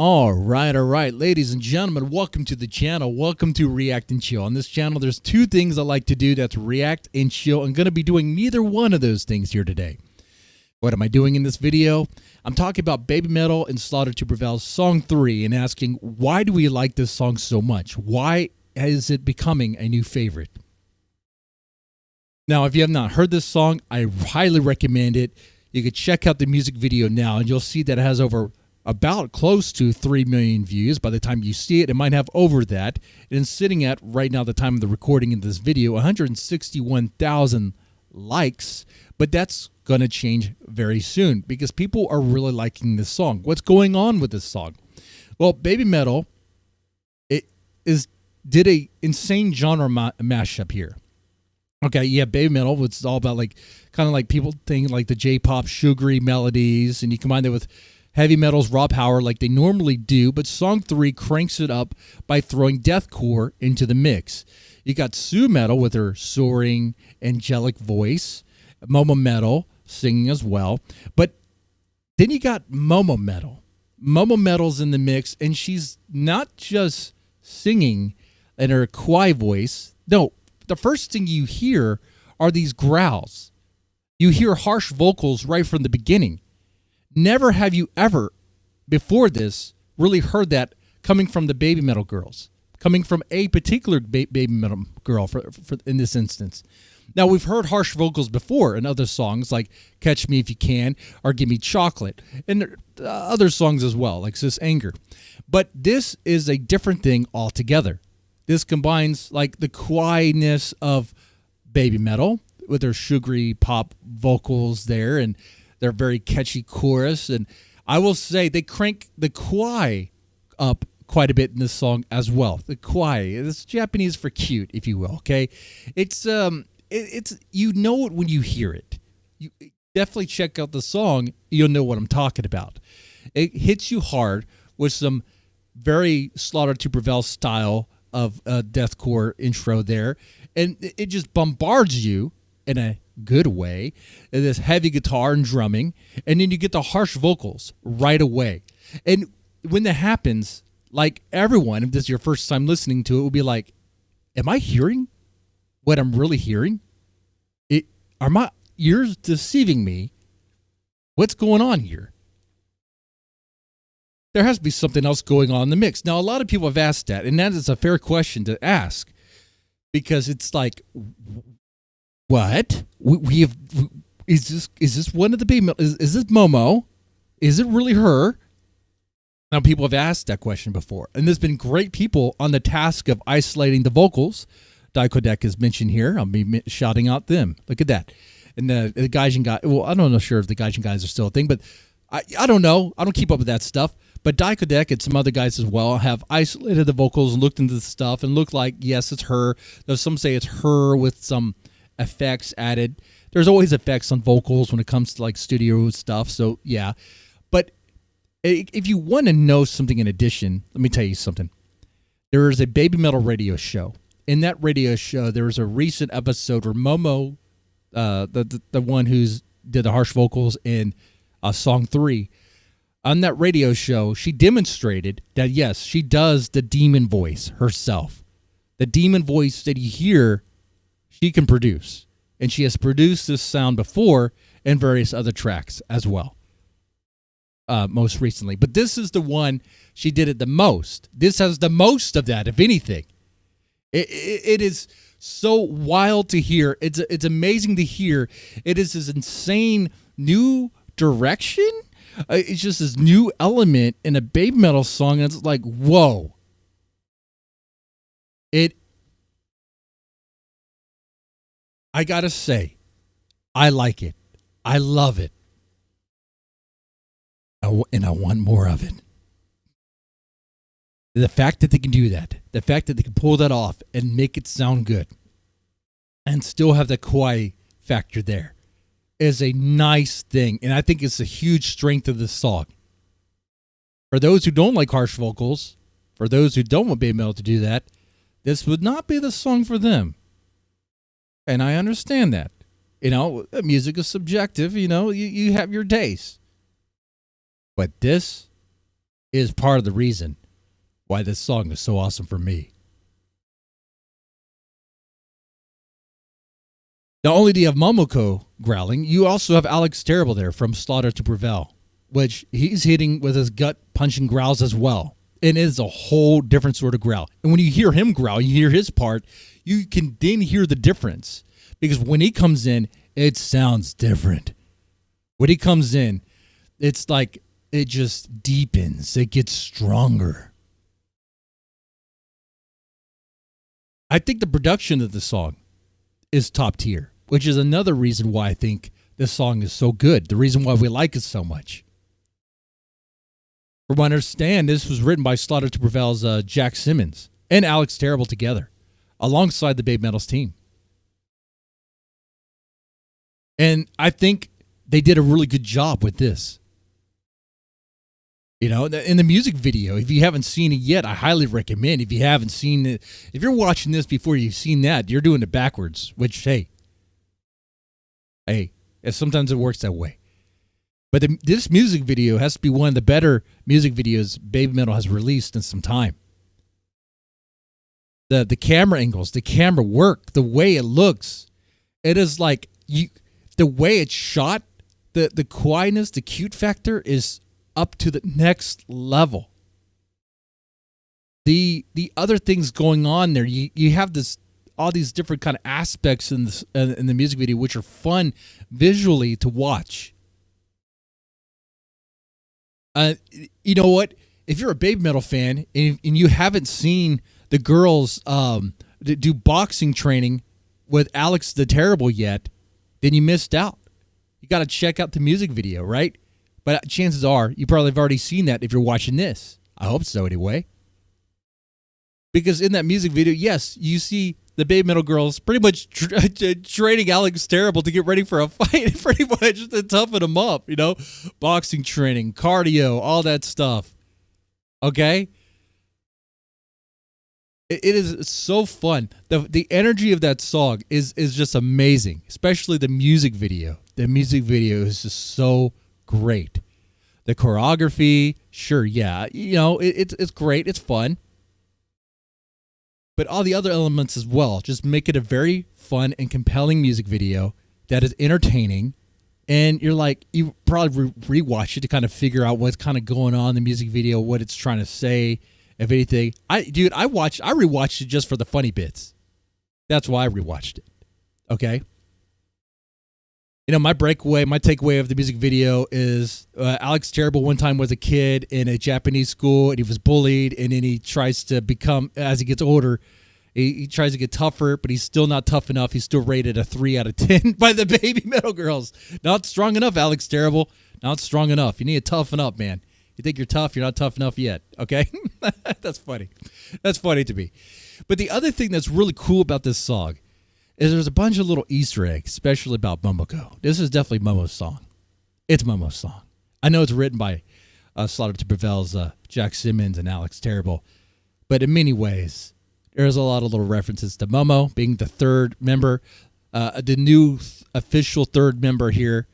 All right, ladies and gentlemen, welcome to the channel. Welcome to React and Chill. On this channel, there's two things I like to do. That's react and chill. I'm going to be doing neither one of those things here today. What am I doing in this video? I'm talking about BABYMETAL and Slaughter to Prevail's Song 3 and asking, why do we like this song so much? Why is it becoming a new favorite? Now, if you have not heard this song, I highly recommend it. You could check out the music video now, and you'll see that it has about close to 3 million views. By the time you see it, it might have over that. And it's sitting at, right now, the time of the recording of this video, 161,000 likes. But that's going to change very soon because people are really liking this song. What's going on with this song? Well, BABYMETAL did a insane genre mashup here. Okay, yeah, BABYMETAL, it's all about kind of like people think like the J-pop sugary melodies, and you combine that with heavy metal's raw power like they normally do, but Song 3 cranks it up by throwing deathcore into the mix. You got Sue Metal with her soaring, angelic voice, Momo Metal singing as well, but then you got Momo Metal. Momo Metal's in the mix, and she's not just singing in her kawaii voice. No, the first thing you hear are these growls. You hear harsh vocals right from the beginning. Never have you ever, before this, really heard that coming from the BABYMETAL girls, coming from a particular BABYMETAL girl for in this instance. Now, we've heard harsh vocals before in other songs like Catch Me If You Can or Give Me Chocolate, and other songs as well, like Sis Anger. But this is a different thing altogether. This combines like the kawaii-ness of BABYMETAL with their sugary pop vocals there, and their very catchy chorus. And I will say they crank the kawaii up quite a bit in this song as well. The kawaii, it's Japanese for cute, if you will. Okay, it's you know it when you hear it. You definitely check out the song. You'll know what I'm talking about. It hits you hard with some very Slaughter to Prevail style of deathcore intro there, and it just bombards you in a good way, this heavy guitar and drumming, and then you get the harsh vocals right away. And when that happens, like everyone, if this is your first time listening to it, will be like, am I hearing what I'm really hearing? Are my ears deceiving me? What's going on here? There has to be something else going on in the mix. Now, a lot of people have asked that, and that is a fair question to ask, because it's like, what? Is this one of the BABYMETAL? Is this Momo? Is it really her? Now, people have asked that question before, and there's been great people on the task of isolating the vocals. Dicodec is mentioned here. I'll be shouting out them. Look at that. And the Gaijin guy, well, I don't know sure if the Gaijin guys are still a thing, but I don't know. I don't keep up with that stuff. But Dicodec and some other guys as well have isolated the vocals and looked into the stuff and looked like, yes, it's her. Though some say it's her with some effects added. There's always effects on vocals when it comes to like studio stuff, so yeah. But if you want to know something in addition, let me tell you something. There is a BABYMETAL radio show. In that radio show, there was a recent episode where Momo, the one who's did the harsh vocals in Song 3, on that radio show, she demonstrated that yes, she does the demon voice herself. The demon voice that you hear, she can produce, and she has produced this sound before in various other tracks as well, most recently. But this is the one she did it the most. This has the most of that, if anything. It is so wild to hear. It's amazing to hear. It is this insane new direction. It's just this new element in a BABYMETAL song, and it's like, whoa. I gotta say, I like it. I love it. And I want more of it. The fact that they can do that, the fact that they can pull that off and make it sound good and still have the kawaii factor there is a nice thing. And I think it's a huge strength of this song. For those who don't like harsh vocals, for those who don't want BABYMETAL to do that, this would not be the song for them. And I understand that. You know, music is subjective. You know, you have your taste. But this is part of the reason why this song is so awesome for me. Not only do you have Momoko growling, you also have Alex Terrible there from Slaughter to Prevail, which he's hitting with his gut punching growls as well. And it is a whole different sort of growl. And when you hear him growl, you hear his part, you can then hear the difference. Because when he comes in, it sounds different. When he comes in, it's like it just deepens. It gets stronger. I think the production of the song is top tier, which is another reason why I think this song is so good. The reason why we like it so much. From what I understand, this was written by Slaughter to Prevail's Jack Simmons and Alex Terrible together, alongside the BABYMETAL's team. And I think they did a really good job with this. You know, in the music video, if you haven't seen it yet, I highly recommend. If you haven't seen it, if you're watching this before you've seen that, you're doing it backwards, which, hey, sometimes it works that way. But this music video has to be one of the better music videos BABYMETAL has released in some time. The camera angles, the camera work, the way it looks, it is like the way it's shot, the quietness, the cute factor is up to the next level. The other things going on there, you have all these different kind of aspects in the music video, which are fun visually to watch. You know what? If you're a BABYMETAL fan and you haven't seen the girls do boxing training with Alex the Terrible yet, then you missed out. You got to check out the music video, right? But chances are you probably have already seen that if you're watching this. I hope so anyway. Because in that music video, yes, you see the BABYMETAL girls pretty much training Alex Terrible to get ready for a fight, pretty much to toughen him up, you know, boxing training, cardio, all that stuff. Okay? It is so fun. The energy of that song is just amazing, especially the music video. The music video is just so great. The choreography, sure, yeah, you know, it's great, it's fun. But all the other elements as well just make it a very fun and compelling music video that is entertaining. And you're like, you probably rewatch it to kind of figure out what's kind of going on in the music video, what it's trying to say, if anything. I rewatched it just for the funny bits. That's why I rewatched it. Okay. You know, my takeaway of the music video is Alex Terrible one time was a kid in a Japanese school and he was bullied, and then he tries to become, as he gets older, he tries to get tougher, but he's still not tough enough. He's still rated a 3 out of 10 by the BABYMETAL girls. Not strong enough, Alex Terrible. Not strong enough. You need to toughen up, man. You think you're tough, you're not tough enough yet, okay? That's funny. That's funny to me. But the other thing that's really cool about this song is there's a bunch of little Easter eggs, especially about Momoko. This is definitely Momo's song. It's Momo's song. I know it's written by Slaughter to Prevail's Jack Simmons and Alex Terrible, but in many ways, there's a lot of little references to Momo being the third member, the new official third member here,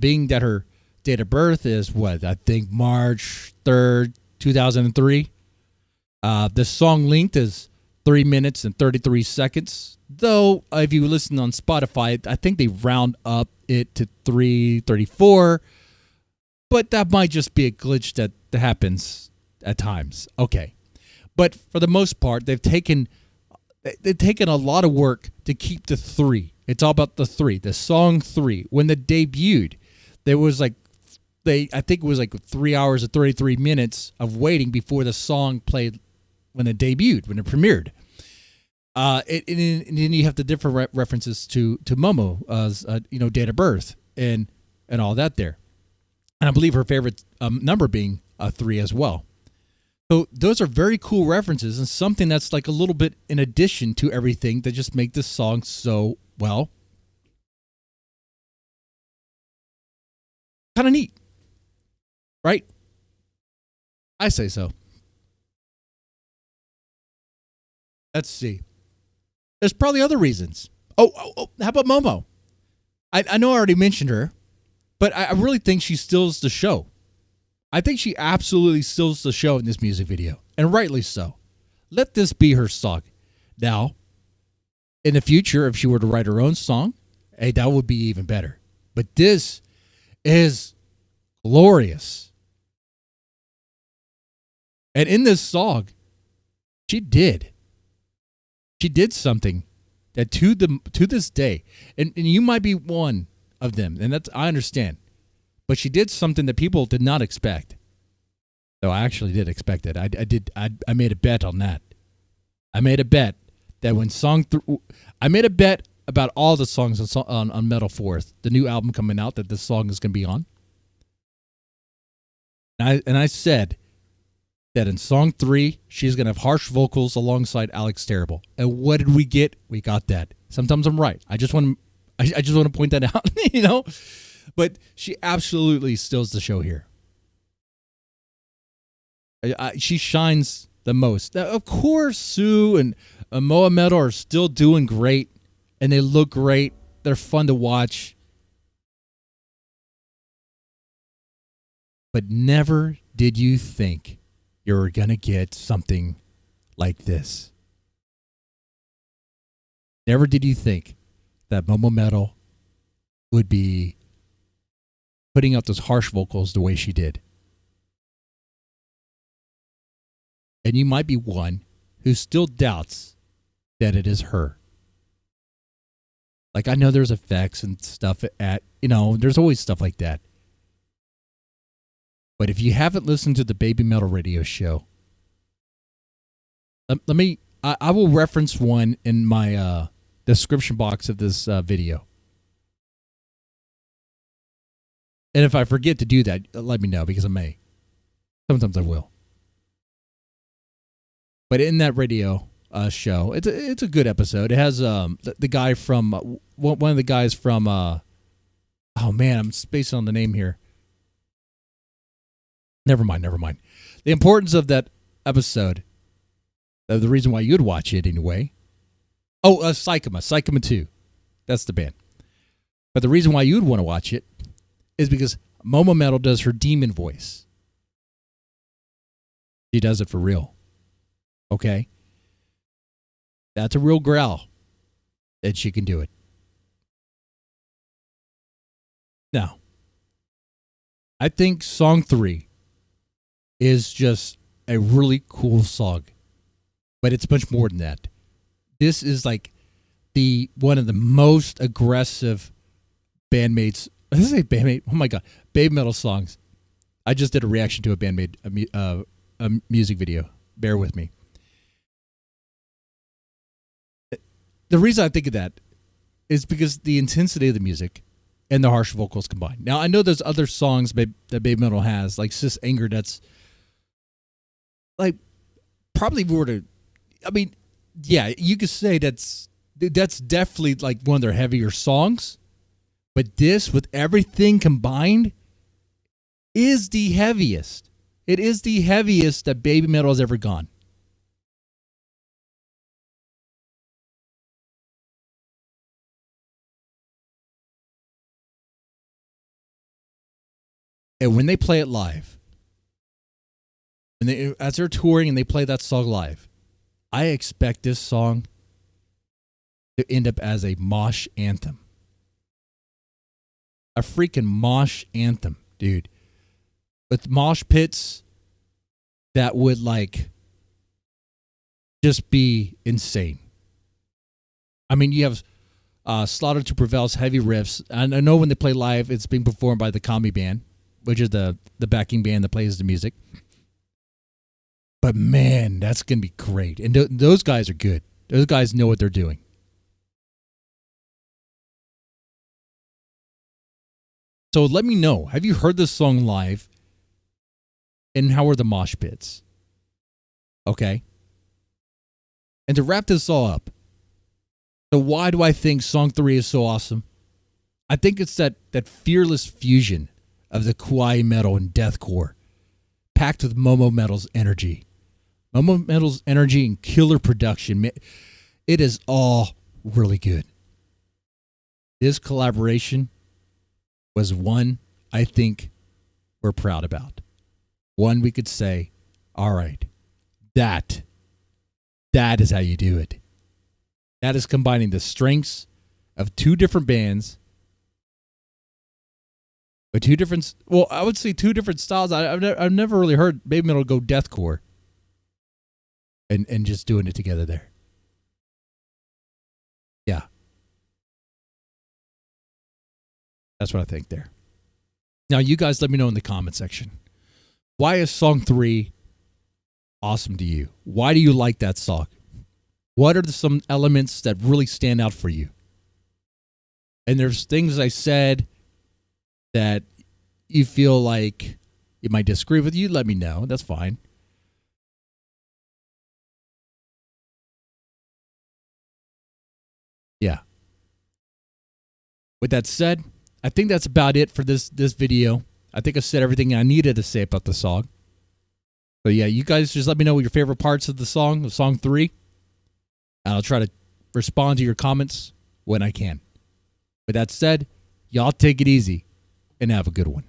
being that her date of birth is what, I think March 3rd, 2003. The song length is 3 minutes and 33 seconds. Though, if you listen on Spotify, I think they round up it to 3:34. But that might just be a glitch that happens at times. Okay. But for the most part, they've taken a lot of work to keep the 3. It's all about the 3. The song 3. When it debuted, there was I think it was like 3 hours and 33 minutes of waiting before the song played when it debuted, when it premiered. And then you have the different references to Momo's date of birth and all that there. And I believe her favorite number being 3 as well. So those are very cool references and something that's like a little bit in addition to everything that just make this song so, well, kind of neat. Right? I say so. Let's see. There's probably other reasons. Oh, how about Momo? I know I already mentioned her, but I really think she steals the show. I think she absolutely steals the show in this music video, and rightly so. Let this be her song. Now, in the future, if she were to write her own song, hey, that would be even better. But this is glorious. And in this song, she did something that to this day, and you might be one of them, and that's, I understand. But she did something that people did not expect. So I actually did expect it. I made a bet on that. I made a bet that when I made a bet about all the songs on Metal Force, the new album coming out, that this song is going to be on. And I said that in song 3, she's going to have harsh vocals alongside Alex Terrible. And what did we get? We got that. Sometimes I'm right. I just want to point that out, you know? But she absolutely steals the show here. She shines the most. Now, of course, Sue and BABYMETAL are still doing great, and they look great. They're fun to watch. But never did you think you were going to get something like this. Never did you think that BABYMETAL would be putting out those harsh vocals the way she did. And you might be one who still doubts that it is her. Like, I know there's effects and stuff there's always stuff like that. But if you haven't listened to the BABYMETAL radio show, I will reference one in my description box of this video. And if I forget to do that, let me know, because I may. Sometimes I will. But in that radio show, it's a good episode. It has the guy from one of the guys from oh man, I'm spacing on the name here. Never mind. The importance of that episode, the reason why you'd watch it anyway. Oh, Psychoma 2. That's the band. But the reason why you'd want to watch it is because BABYMETAL does her demon voice. She does it for real. Okay? That's a real growl. And she can do it. Now, I think song 3 is just a really cool song. But it's much more than that. This is like one of the most aggressive bandmates. Did I say bandmate? Oh my God. BABYMETAL songs. I just did a reaction to a bandmate a music video. Bear with me. The reason I think of that is because the intensity of the music and the harsh vocals combined. Now, I know there's other songs that BABYMETAL has, like Sis Anger, that's like probably were to, I mean, yeah, you could say that's definitely like one of their heavier songs. But this, with everything combined, is the heaviest. It is the heaviest that BABYMETAL has ever gone. And when they play it live, as they're touring and they play that song live, I expect this song to end up as a mosh anthem. A freaking mosh anthem, dude. With mosh pits that would like just be insane. I mean, you have Slaughter to Prevail's heavy riffs. And I know when they play live, it's being performed by the Kami Band, which is the backing band that plays the music. But man, that's going to be great. And those guys are good. Those guys know what they're doing. So let me know. Have you heard this song live? And how are the mosh pits? Okay. And to wrap this all up, so why do I think song 3 is so awesome? I think it's that fearless fusion of the kawaii metal and deathcore, packed with Momo Metal's energy. Momo Metal's energy and killer production. It is all really good. This collaboration was one I think we're proud about. one we could say, all right, that is how you do it. That is combining the strengths of two different bands, but I would say two different styles. I've never really heard BABYMETAL go deathcore and just doing it together there. Yeah. That's what I think there. Now, you guys let me know in the comment section. Why is song 3 awesome to you? Why do you like that song? What are some elements that really stand out for you? And there's things I said that you feel like you might disagree with. You let me know. That's fine. Yeah. With that said, I think that's about it for this video. I think I said everything I needed to say about the song. So yeah, you guys just let me know what your favorite parts of the song 3. And I'll try to respond to your comments when I can. With that said, y'all take it easy and have a good one.